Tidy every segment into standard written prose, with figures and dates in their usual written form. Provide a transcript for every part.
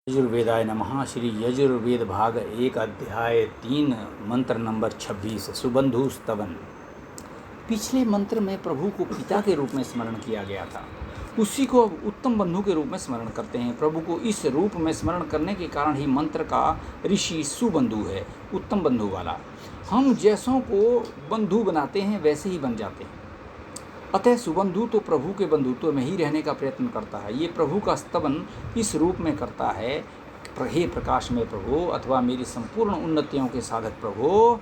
यजुर्वेदाय नमः। श्री यजुर्वेद भाग 1 अध्याय 3 मंत्र नंबर 26 सुबंधु स्तवन। पिछले मंत्र में प्रभु को पिता के रूप में स्मरण किया गया था, उसी को अब उत्तम बंधु के रूप में स्मरण करते हैं। प्रभु को इस रूप में स्मरण करने के कारण ही मंत्र का ऋषि सुबंधु है, उत्तम बंधु वाला। हम जैसों को बंधु बनाते हैं वैसे ही बन जाते हैं। अतः सुबंधु तो प्रभु के बंधुत्व में ही रहने का प्रयत्न करता है। ये प्रभु का स्तवन इस रूप में करता है, हे प्रकाश में प्रभु अथवा मेरी संपूर्ण उन्नतियों के साधक प्रभु,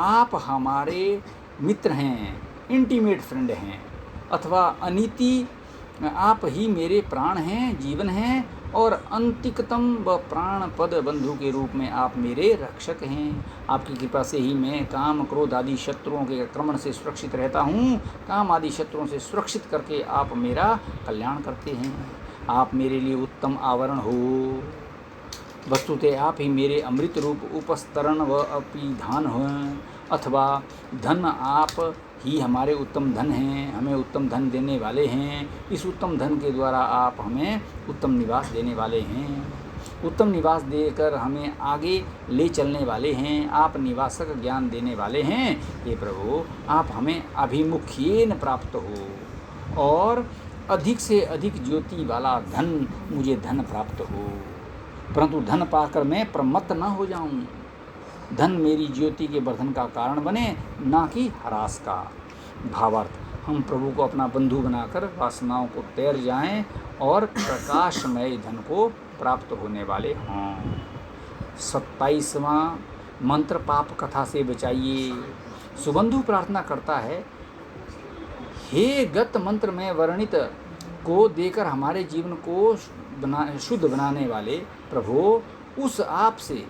आप हमारे मित्र हैं, इंटीमेट फ्रेंड हैं, अथवा अनिति आप ही मेरे प्राण हैं, जीवन हैं, और अंतिकतम व प्राण पद बंधु के रूप में आप मेरे रक्षक हैं। आपकी कृपा से ही मैं काम क्रोध आदि शत्रुओं के आक्रमण से सुरक्षित रहता हूँ। काम आदि शत्रुओं से सुरक्षित करके आप मेरा कल्याण करते हैं। आप मेरे लिए उत्तम आवरण हो। वस्तुतः आप ही मेरे अमृत रूप उपस्तरण व अपिधान हैं, अथवा धन आप ही हमारे उत्तम धन हैं, हमें उत्तम धन देने वाले हैं। इस उत्तम धन के द्वारा आप हमें उत्तम निवास देने वाले हैं, उत्तम निवास देकर हमें आगे ले चलने वाले हैं। आप निवासक ज्ञान देने वाले हैं। हे प्रभु, आप हमें अभिमुख्येन प्राप्त हो और अधिक से अधिक ज्योति वाला धन मुझे धन प्राप्त हो, परंतु धन पाकर मैं प्रमत्त न हो जाऊं। धन मेरी ज्योति के वर्धन का कारण बने, ना कि ह्रास का। भावार्थ, हम प्रभु को अपना बंधु बनाकर वासनाओं को तैर जाएं और प्रकाशमय धन को प्राप्त होने वाले हों। 27वां मंत्र पाप कथा से बचाइए। सुबंधु प्रार्थना करता है, हे गत मंत्र में वर्णित को देकर हमारे जीवन को शुद्ध बनाने वाले प्रभु, उस आप से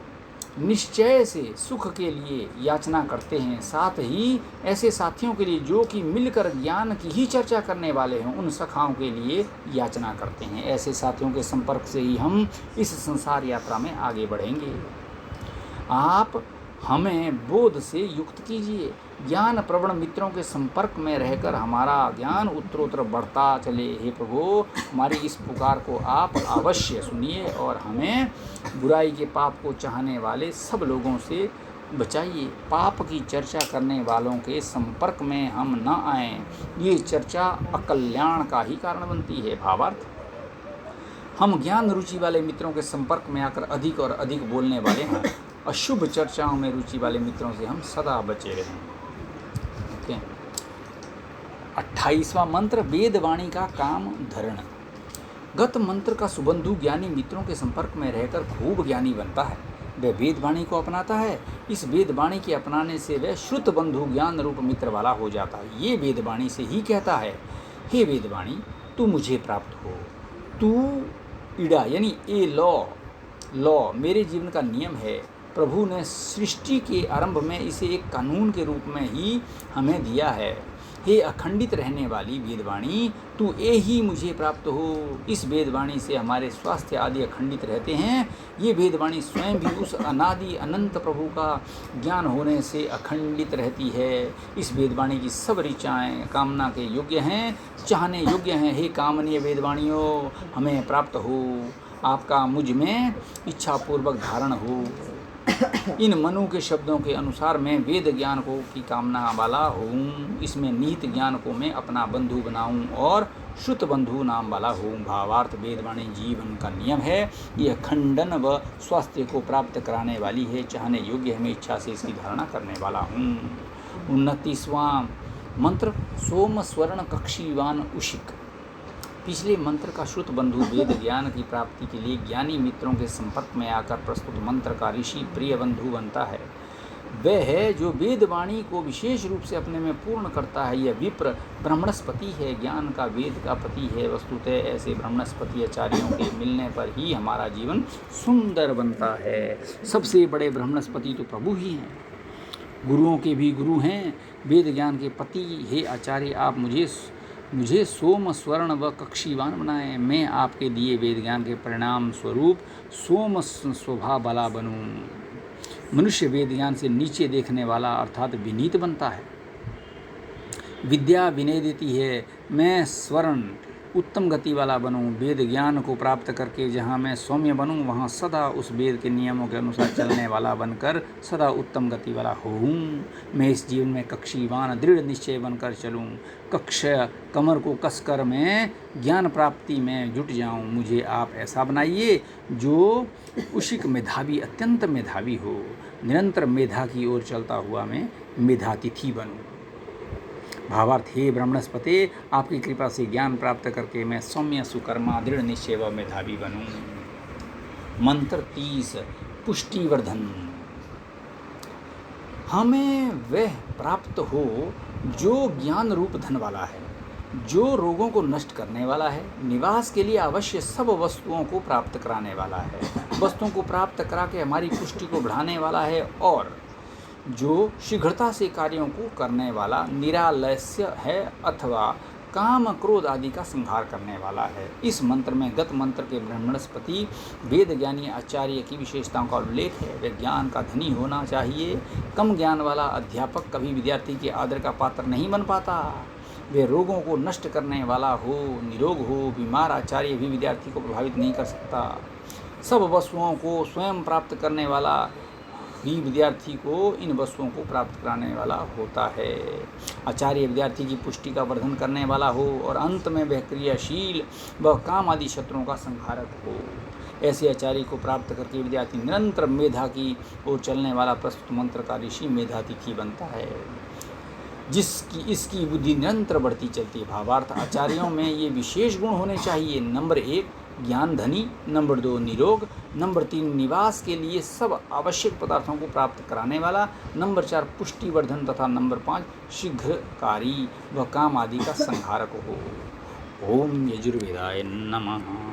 निश्चय से सुख के लिए याचना करते हैं। साथ ही ऐसे साथियों के लिए जो कि मिलकर ज्ञान की ही चर्चा करने वाले हैं, उन सखाओं के लिए याचना करते हैं। ऐसे साथियों के संपर्क से ही हम इस संसार यात्रा में आगे बढ़ेंगे। आप हमें बोध से युक्त कीजिए। ज्ञान प्रवण मित्रों के संपर्क में रहकर हमारा ज्ञान उत्तरोत्तर बढ़ता चले। हे प्रभु, हमारी इस पुकार को आप अवश्य सुनिए और हमें बुराई के पाप को चाहने वाले सब लोगों से बचाइए। पाप की चर्चा करने वालों के संपर्क में हम न आएं, ये चर्चा अकल्याण का ही कारण बनती है। भावार्थ, हम ज्ञान रुचि वाले मित्रों के संपर्क में आकर अधिक और अधिक बोलने वाले हैं। अशुभ चर्चाओं में रुचि वाले मित्रों से हम सदा बचे रहें। ओके। 28वां मंत्र वेदवाणी का काम धरण। गत मंत्र का सुबंधु ज्ञानी मित्रों के संपर्क में रहकर खूब ज्ञानी बनता है। वह वेदवाणी को अपनाता है। इस वेदवाणी के अपनाने से वह श्रुत बंधु ज्ञान रूप मित्र वाला हो जाता है। ये वेदवाणी से ही कहता है, हे वेदवाणी, तू मुझे प्राप्त हो। तू इड़ा यानी ए लॉ मेरे जीवन का नियम है। प्रभु ने सृष्टि के आरंभ में इसे एक कानून के रूप में ही हमें दिया है। हे अखंडित रहने वाली वेदवाणी, तू ए ही मुझे प्राप्त हो। इस वेदवाणी से हमारे स्वास्थ्य आदि अखंडित रहते हैं। ये वेदवाणी स्वयं भी उस अनादि अनंत प्रभु का ज्ञान होने से अखंडित रहती है। इस वेदवाणी की सब ऋचाएँ कामना के योग्य हैं, चाहने योग्य हैं। हे कामनीय वेदवाणियों, हमें प्राप्त हो। आपका मुझ में इच्छापूर्वक धारण हो। इन मनु के शब्दों के अनुसार मैं वेद ज्ञान को की कामना वाला हूँ। इसमें निहित ज्ञान को मैं अपना बंधु बनाऊँ और श्रुत बंधु नाम वाला हूँ। भावार्थ, वेदवाणी जीवन का नियम है। यह खंडन व स्वास्थ्य को प्राप्त कराने वाली है। चाहने योग्य है, मैं इच्छा से इसकी धारणा करने वाला हूँ। 29वां मंत्र सोम स्वर्ण कक्षीवान उशिक। पिछले मंत्र का श्रुत बंधु वेद ज्ञान की प्राप्ति के लिए ज्ञानी मित्रों के संपर्क में आकर प्रस्तुत मंत्र का ऋषि प्रिय बंधु बनता है। वह है जो वेदवाणी को विशेष रूप से अपने में पूर्ण करता है। यह विप्र ब्रह्मणस्पति है, ज्ञान का वेद का पति है। वस्तुतः ऐसे ब्रह्मणस्पति आचार्यों के मिलने पर ही हमारा जीवन सुंदर बनता है। सबसे बड़े ब्रह्मणस्पति तो प्रभु ही हैं, गुरुओं के भी गुरु हैं, वेद ज्ञान के पति। हे आचार्य, आप मुझे सोम स्वर्ण व कक्षीवान बनाएं। मैं आपके दिए वेद ज्ञान के परिणाम स्वरूप सोम स्वभाव वाला बनूं। मनुष्य वेद ज्ञान से नीचे देखने वाला अर्थात विनीत बनता है। विद्या विनय देती है। मैं स्वर्ण उत्तम गति वाला बनूं। वेद ज्ञान को प्राप्त करके जहाँ मैं सौम्य बनूं, वहाँ सदा उस वेद के नियमों के अनुसार चलने वाला बनकर सदा उत्तम गति वाला होऊं। मैं इस जीवन में कक्षीवान दृढ़ निश्चय बनकर चलूं। कक्ष कमर को कसकर मैं ज्ञान प्राप्ति में जुट जाऊं। मुझे आप ऐसा बनाइए जो उशिक मेधावी, अत्यंत मेधावी हो। निरंतर मेधा की ओर चलता हुआ मैं मेधातिथि बनूं। भावार्थ, हे ब्रह्मणस्पते, आपकी कृपा से ज्ञान प्राप्त करके मैं सौम्य सुकर्मा दृढ़ निश्चय व मेधावी बनूं। मंत्र 30 पुष्टिवर्धन। हमें वह प्राप्त हो जो ज्ञान रूप धन वाला है, जो रोगों को नष्ट करने वाला है, निवास के लिए आवश्यक सब वस्तुओं को प्राप्त कराने वाला है, वस्तुओं को प्राप्त करा के हमारी पुष्टि को बढ़ाने वाला है, और जो शीघ्रता से कार्यों को करने वाला, निरालस्य है अथवा काम क्रोध आदि का संहार करने वाला है। इस मंत्र में गत मंत्र के ब्रह्मणस्पति वेद ज्ञानी आचार्य की विशेषताओं का उल्लेख है। वे ज्ञान का धनी होना चाहिए। कम ज्ञान वाला अध्यापक कभी विद्यार्थी के आदर का पात्र नहीं बन पाता। वे रोगों को नष्ट करने वाला हो, निरोग हो, बीमार आचार्य भी विद्यार्थी को प्रभावित नहीं कर सकता। सब वस्तुओं को स्वयं प्राप्त करने वाला ही विद्यार्थी को इन वस्तुओं को प्राप्त कराने वाला होता है। आचार्य विद्यार्थी की पुष्टि का वर्धन करने वाला हो और अंत में वह क्रियाशील व काम आदि शत्रुओं का संहारक हो। ऐसे आचार्य को प्राप्त करके विद्यार्थी निरंतर मेधा की ओर चलने वाला प्रस्तुत मंत्र का ऋषि मेधातिथि बनता है, जिसकी इसकी बुद्धि निरंतर बढ़ती चलती है। भावार्थ, आचार्यों में ये विशेष गुण होने चाहिए। नंबर 1 ज्ञान धनी, नंबर 2 निरोग, नंबर 3 निवास के लिए सब आवश्यक पदार्थों को प्राप्त कराने वाला, नंबर 4 पुष्टिवर्धन तथा नंबर 5 शीघ्रकारी व काम आदि का संहारक हो। ओम यजुर्वेदाय नमः।